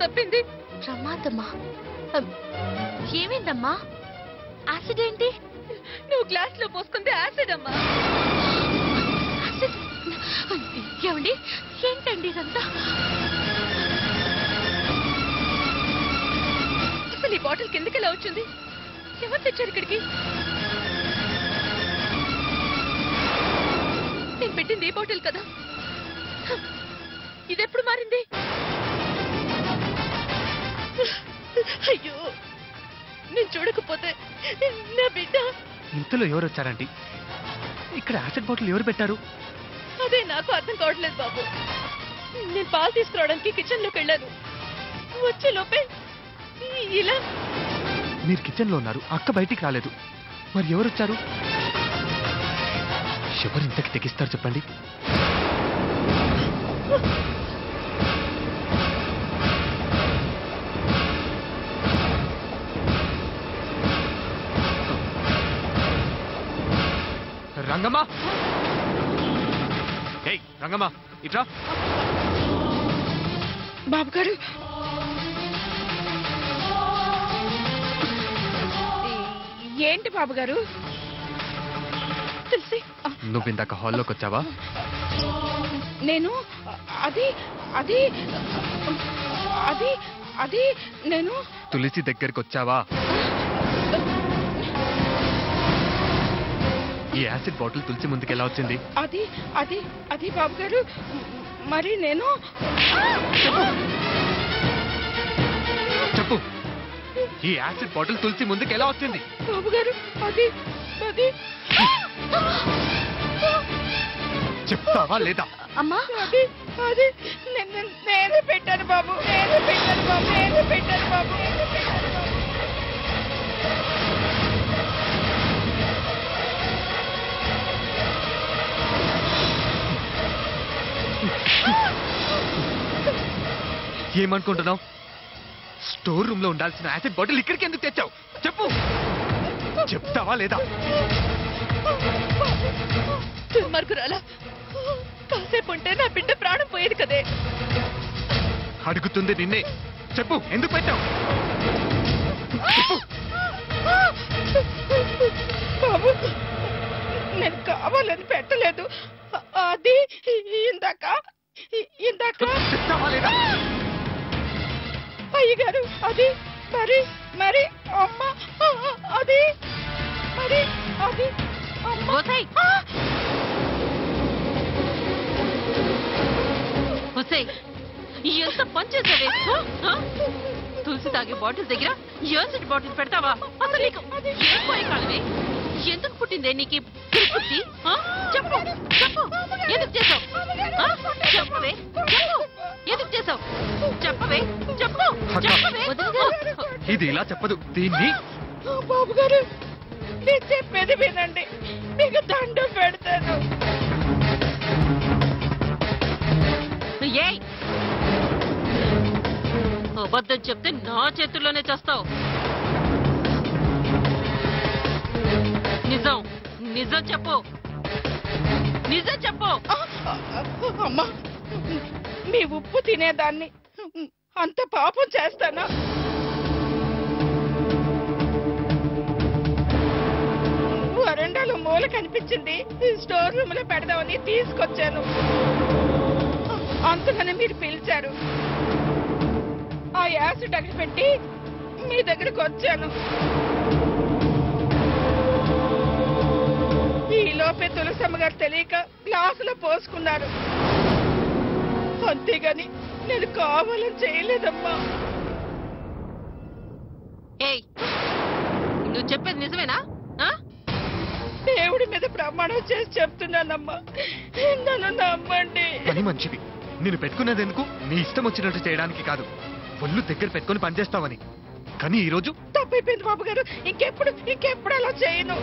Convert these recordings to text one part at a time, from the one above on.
తప్పింది. ప్రమాదమా? ఏమైందమ్మా? యాసిడ్ ఏంటి? నువ్వు గ్లాస్ లో పోసుకుంది యాసిడ్ అమ్మా. ఏమండి, ఏంటండి ఇదంతా? అసలు ఈ బాటిల్ కిందకి ఎలా వచ్చింది? ఎవరు తెచ్చారు ఇక్కడికి? నేను పెట్టింది ఈ బాటిల్ కదా, ఇదెప్పుడు మారింది? అయ్యో, నేను చూడకపోతే నా బిడ్డ. ఇంతలో ఎవరు వచ్చారండి? ఇక్కడ యాసిడ్ బాటిల్ ఎవరు పెట్టారు? అదే నాకు అర్థం కావట్లేదు బాబు. నేను పాలు తీసుకురావడానికి కిచెన్ లోకి వెళ్ళాను. వచ్చే లోపే ఇలా. మీరు కిచెన్ లో ఉన్నారు, అక్క బయటికి రాలేదు, మరి ఎవరు వచ్చారు? ఎవరు ఇంతకి తెగిస్తారు చెప్పండి? రంగమ్మా, రంగమ్మా ఇట్రా. బాబు గారు, ఏంటి బాబు గారు? తెలిసి నువ్వు ఇందాక హాల్లోకి వచ్చావా? నేను అది అది అది అది నేను తులసి దగ్గరికి వచ్చావా? ఈ యాసిడ్ బాటిల్ తులసి ముందుకు ఎలా వచ్చింది? అది అది అది బాబు గారు, మరి నేను చెప్పు, ఈ యాసిడ్ బాటిల్ తులసి ముందుకు ఎలా వచ్చింది? బాబు గారు, అది అది చెప్తావా లేదా? అమ్మా, అది అది నేనే పెట్టాను బాబు, నేనే పెట్టాను బాబు, నేనే పెట్టాను బాబు, నేనే పెట్టాను బాబు. ఏమనుకుంటున్నావు? స్టోర్ రూమ్ లో ఉండాల్సిన యాసిడ్ బాటిల్ ఇక్కడికి ఎందుకు తెచ్చావు? చెప్పు, చెప్తావా లేదా? దుర్మార్గురాలా, కాసేపు ఉంటే నా బిడ్డ ప్రాణం పోయేది కదే. అడుగుతుంది నిన్నే, చెప్పు, ఎందుకు పెట్టావు? బాబు, నేను కావాలని పెట్టలేదు. అది ఇందాక చెప్తావా లేదా? అయ్యగారు, అది మరి మరి అమ్మ, అది మరి అది అమ్మ. ఎంత పనిచేసావే? తులసి తాగే బాటిల్ దగ్గర యాసిడ్ బాటిల్ పెడతావా? అసలు నీకు ఏ పోయే కాలమే? ఎందుకు పుట్టిందే నీకు పుట్టి? చెప్పు చెప్పు, ఎందుకు చేసావు? చెప్పవే, చెప్పు, ఎందుకు చేసావు? చెప్పవే, చెప్పు, చెప్పవే. ఇది ఇలా చెప్పదు, దీన్ని. బాబు గారు, నేను చెప్పేది వినండి, మీకు దండం పెడతాను. ఏయ్, అబద్ధం చెప్తే నా చేతుల్లోనే చేస్తావు. నిజం నిజం చెప్పు, నిజం చెప్పు. అమ్మా, మీ ఉప్పు తినేదాన్ని అంత పాపం చేస్తానా? వరండాలో మూల కనిపించింది, స్టోర్ రూమ్ లో పెడదామని తీసుకొచ్చాను. అంతలోనే మీరు పిలిచారు. ఆ యాసిడ్ అక్కడ పెట్టి మీ దగ్గరకు వచ్చాను. ఈ లోపే తులసమ్మ గారు తెలియక గ్లాసులో పోసుకున్నారు. అంతేగాని నేను కావాలని చేయలేదమ్మా. ఏయ్, నువ్వు చెప్పేది నిజమేనా? దేవుడి మీద ప్రమాణం చేసి చెప్తున్నానమ్మా, నన్ను నమ్మండి. పని మంచిది, నేను పెట్టుకున్నది ఎందుకు? నీ ఇష్టం వచ్చినట్టు చేయడానికి కాదు, ఒళ్ళు దగ్గర పెట్టుకుని పనిచేస్తావని. కానీ ఈరోజు తప్పైపోయింది బాబు గారు, ఇంకెప్పుడు అలా చేయను.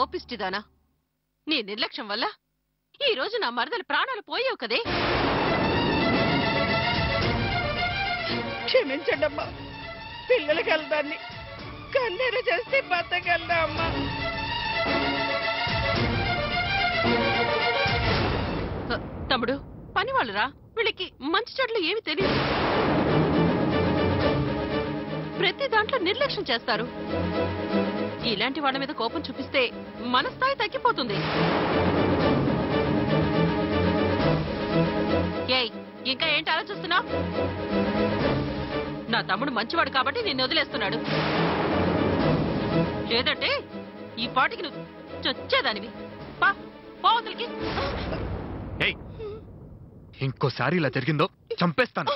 ఓపిస్టిదానా, నీ నిర్లక్ష్యం వల్ల ఈ రోజు నా మరదల ప్రాణాలు పోయావు కదే. క్షమించండి అమ్మా. పిల్లలకి వెళ్దాన్ని కన్నీరు చేస్తే బతకల్లా అమ్మా. తమ్ముడు పని వాళ్ళురా, వీళ్ళకి మంచి చెట్లు ఏమి తెలియదు. ప్రతి దాంట్లో నిర్లక్ష్యం చేస్తారు. ఇలాంటి వాళ్ళ మీద కోపం చూపిస్తే మన స్థాయి తగ్గిపోతుంది. ఏయ్, ఇంకా ఏంటి ఆలోచిస్తున్నావు? నా తమ్ముడు మంచివాడు కాబట్టి నిన్ను వదిలేస్తున్నాడు, లేదంటే ఈ పాటికి నువ్వు చచ్చేదానివి. పోవతలకి. ఇంకోసారి ఇలా జరిగిందో చంపేస్తాను.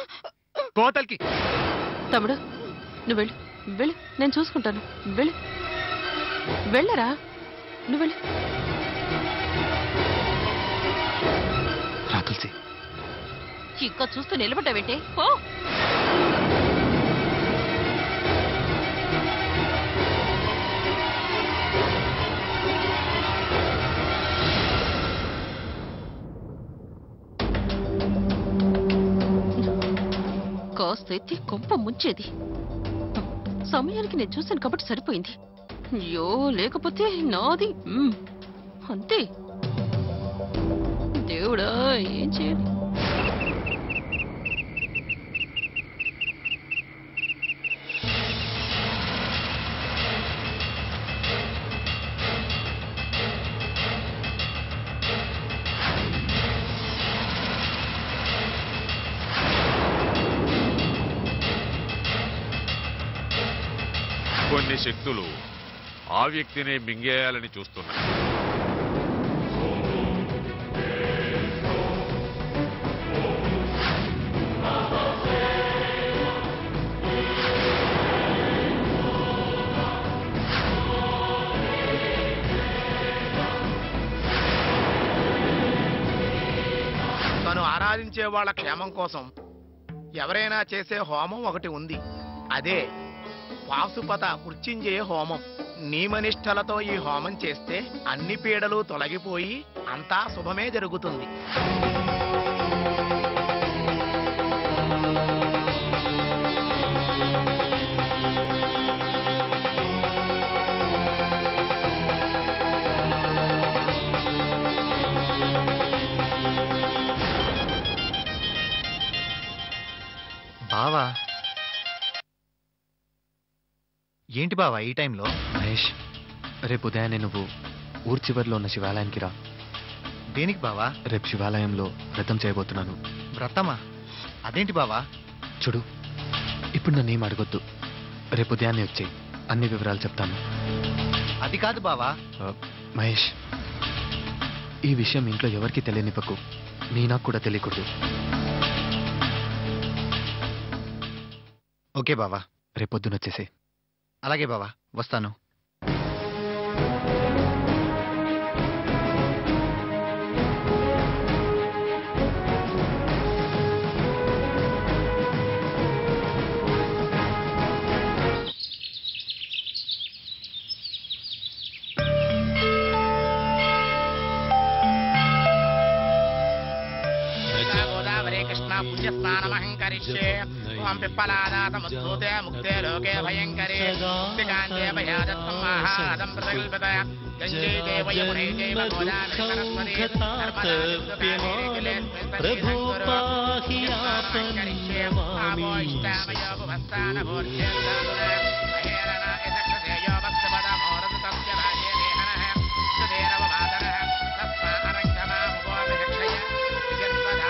కోతల్కి. తమ్ముడు నువ్వు వెళ్ళు, వెళ్ళు, నేను చూసుకుంటాను. వెళ్ళు, వెళ్ళరా, నువ్వు వెళ్ళు. రాతుల్సి, ఇంకా చూస్తూ నిలబడ్డావేంటే? పో. కాస్త ఎత్తి కొంప ముంచేది. సమయానికి నేను చూశాను కాబట్టి సరిపోయింది. అయ్యో, లేకపోతే నాది అంతే. దేవుడా, ఏం చేయాలి? కొన్ని శక్తులు ఆ వ్యక్తినే మింగేయాలని చూస్తున్నాయి. తను ఆరాధించే వాళ్ళ క్షేమం కోసం ఎవరైనా చేసే హోమం ఒకటి ఉంది. అదే పాశుపత మృత్యుంజయ హోమం. నియమనిష్టలతో ఈ హోమం చేస్తే అన్ని పీడలు తొలగిపోయి అంతా శుభమే జరుగుతుంది. బావా, ఏంటి బావా ఈ టైంలో? మహేష్, రేపు ఉదయాన్నే నువ్వు ఊరు చివరిలో ఉన్న శివాలయానికి రా. దేనికి బావా? రేపు శివాలయంలో వ్రతం చేయబోతున్నాను. వ్రతమా? అదేంటి బావా? చూడు, ఇప్పుడు నన్నేం అడగొద్దు. రేపు ఉదయాన్నే వచ్చేయి, అన్ని వివరాలు చెప్తాను. అది కాదు బావా. మహేష్, ఈ విషయం ఇంట్లో ఎవరికి తెలియనివ్వకు. నాకు కూడా తెలియకూడదు. ఓకే బావా. రేపొద్దున వచ్చేసే. అలాగే బావా, వస్తాను. పుణ్యస్నానమహంకరిష్యే ఓం పిప్పలాదాతముద్ధూతే ముక్తే లోకే భయంకరే శ్రీకాంతే భయాదత్తం మహాదం ప్రతిల్పత గంగే దేవయమునే జైవ గోదావరి సరస్వతి ప్రభో పాహి ఆపన్నమామి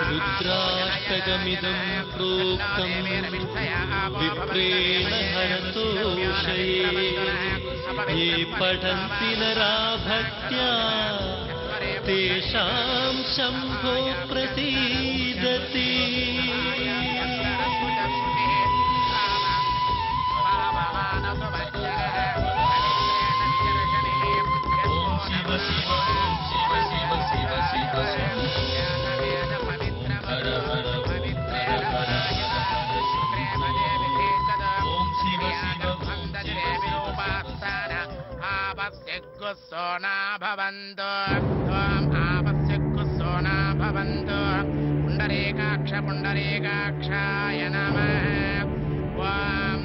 రుద్రాష్టకమిదం ప్రోక్తం విప్రేణ హరతోషయే ఏ పఠంతి నరా భక్త్యా తేషాం శంభో ప్రసీదతి. పుండరీకాక్ష పుండరీకాక్షాయ నమః. ఓం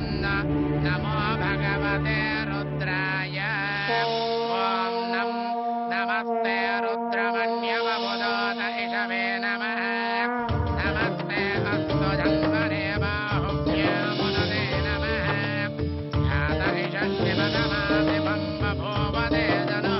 నమో భగవతే రుద్రాయ ఓం నమస్తే రుద్రమణ్యవబుధోత ఇషవే నమః నమస్తే అస్తు జన్మనే బాహుభ్యాముదతే నమః ధ్యాత ఇష శివతమాసి బభూవదే జనో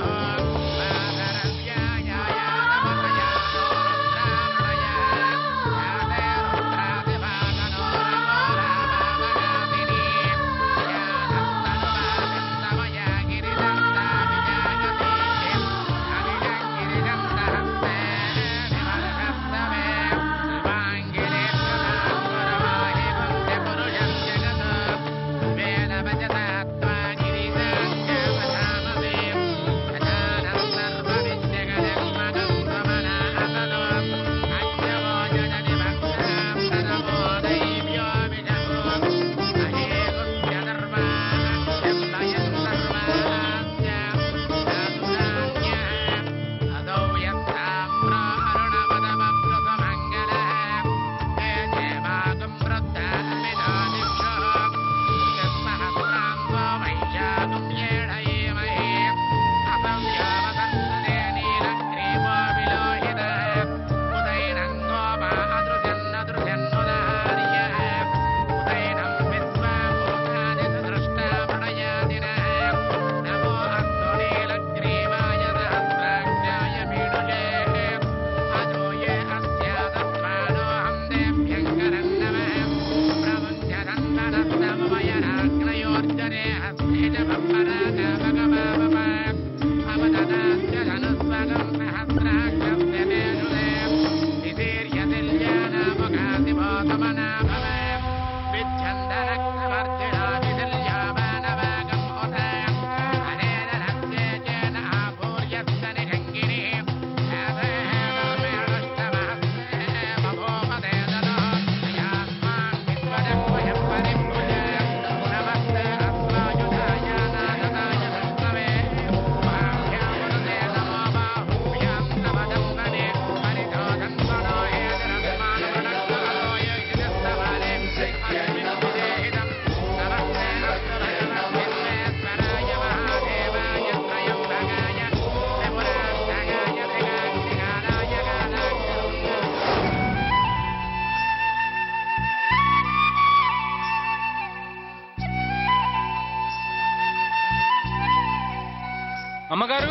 అమ్మగారు.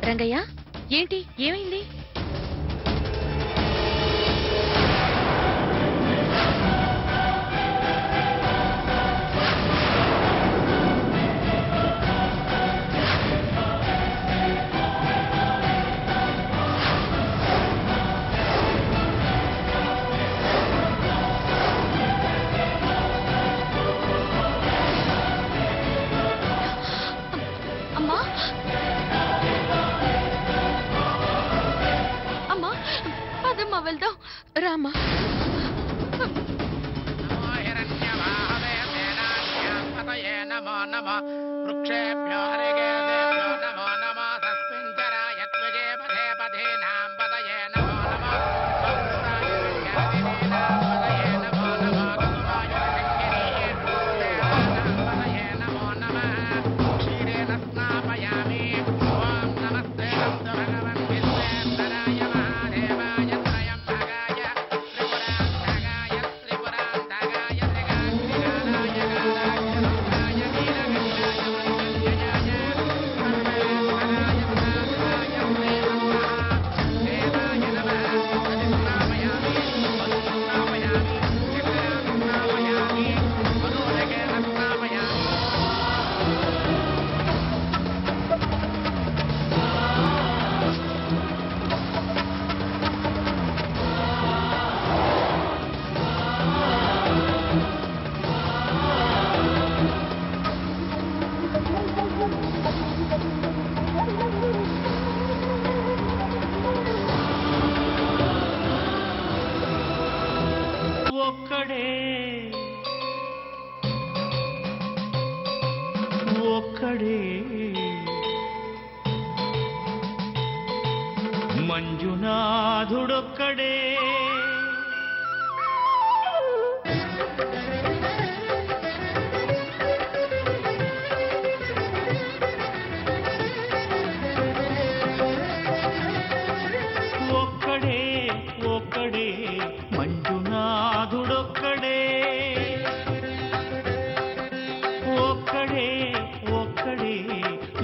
రంగయ్య, ఏంటి, ఏమైంది? వెళ్దాం రామా. నమో నమో వృక్షేభ్యో హరికేభ్యో నమో నమో తస్మించరాయ త్వజే పదే పదే నాం పదయే నమో నమో నమో నమో క్షీరేణ స్నాపయామి. ఓం నమస్తే భగవన్ విశ్వేశ్వరాయ మహాదేవాయ త్రయంబకాయ త్రిపురాంతకాయ త్రిపురాంతకాయ త్రిగాగ్నినాదాయ గాదాయ వీరగణాయ సర్వేశ్వరాయ సదాశివాయ దేవాయ నమః. స్నాపయామి స్నాపయామి స్నాపయామి మనోరగేణ స్నాపయామి. ఒక్కడే ఒక్కడే మంజునాథుడొక్కడే ఒక్కడే ఒక్కడే మంజునాథుడొక్కడే ఒక్కడే ఒక్కడే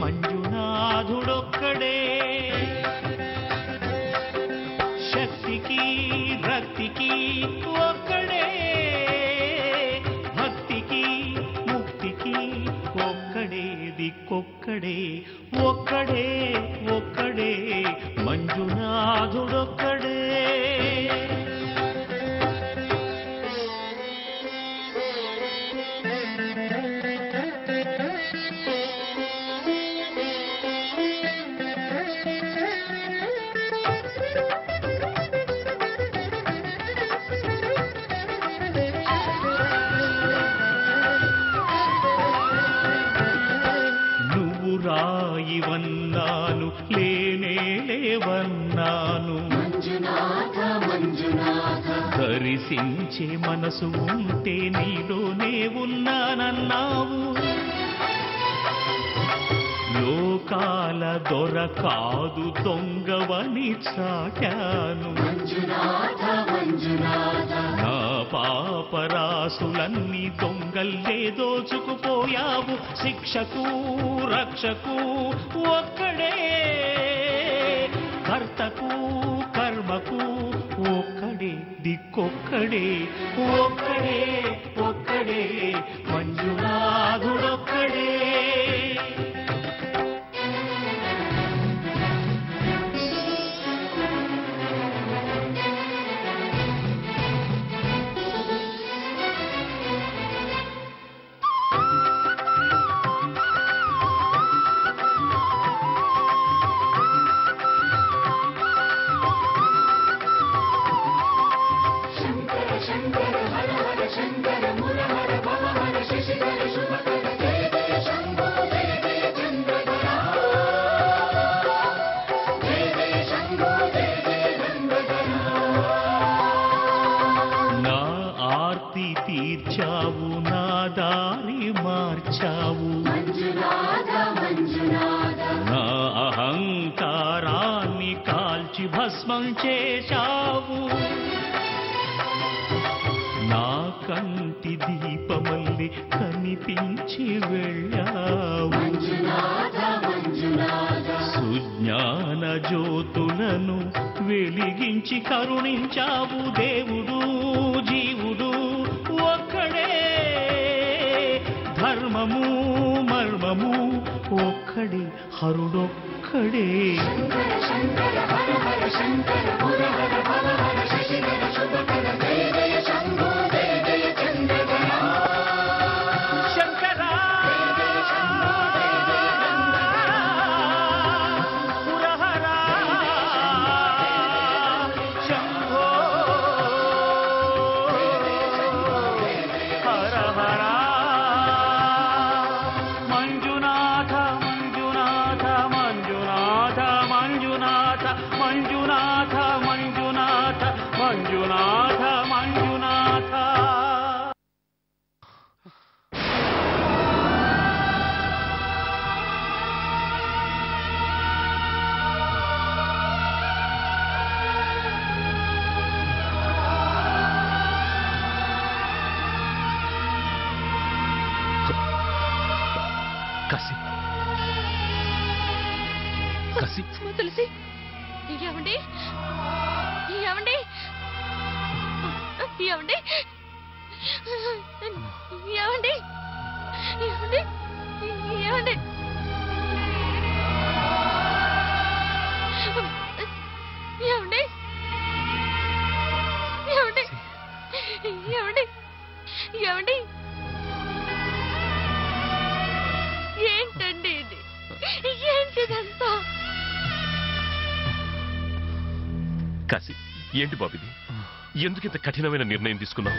మంజునాథుడొక్కడే శక్తికి రక్తికి ఒక్కడే భక్తికి ముక్తికి ఒక్కడే దిక్కొక్కడే ఒక్కడే ఒక్కడే మంజునాథుడొక్కడే నువ్వు రాయివన్నాను లేనే లేవన్నాను దరిసించే మనసు ఉంటే నీలోనే ఉన్నానన్నావు లోకాల దొర కాదు దొంగవని చాటాను నా పాపరాసులన్నీ దొంగల్లే దోచుకుపోయావు శిక్షకు రక్షకు ఒక్కడే కర్తకు కర్మకు ఒక్కడే దిక్కొక్కడే ఒక్కడే ఒక్కడే మంజునాథుడొక్కడే తీర్చావు నా దారి మార్చావు నా అహంకారాన్ని కాల్చి భస్మం చేశావు నా కంటి దీపమల్లి కనిపించి వెళ్ళావు సుజ్ఞాన జ్యోతులను వెలిగించి కరుణించావు దేవుడు జీవుడు ఒక్కడే ధర్మము మర్మము ఒక్కడే హరుడొక్కడే శంకరా పురహరా శంభో హర హర మంజునాథ మంజునాథ మంజునాథ మంజునాథ మంజునాథ మంజునాథ మంజునాథ మంజునాథ కసి కసి తులసి ఏమండి ఏమండి ఏమండి ఏమండి ఏమండి ఏమండి ఏమండి ఏమండి ఏమండి ఏమండి ఏంటండి ఇది ఏంటిదంతా కాశీ ఏంటి బాబు ఇది ఎందుకు ఇంత కఠినమైన నిర్ణయం తీసుకున్నావు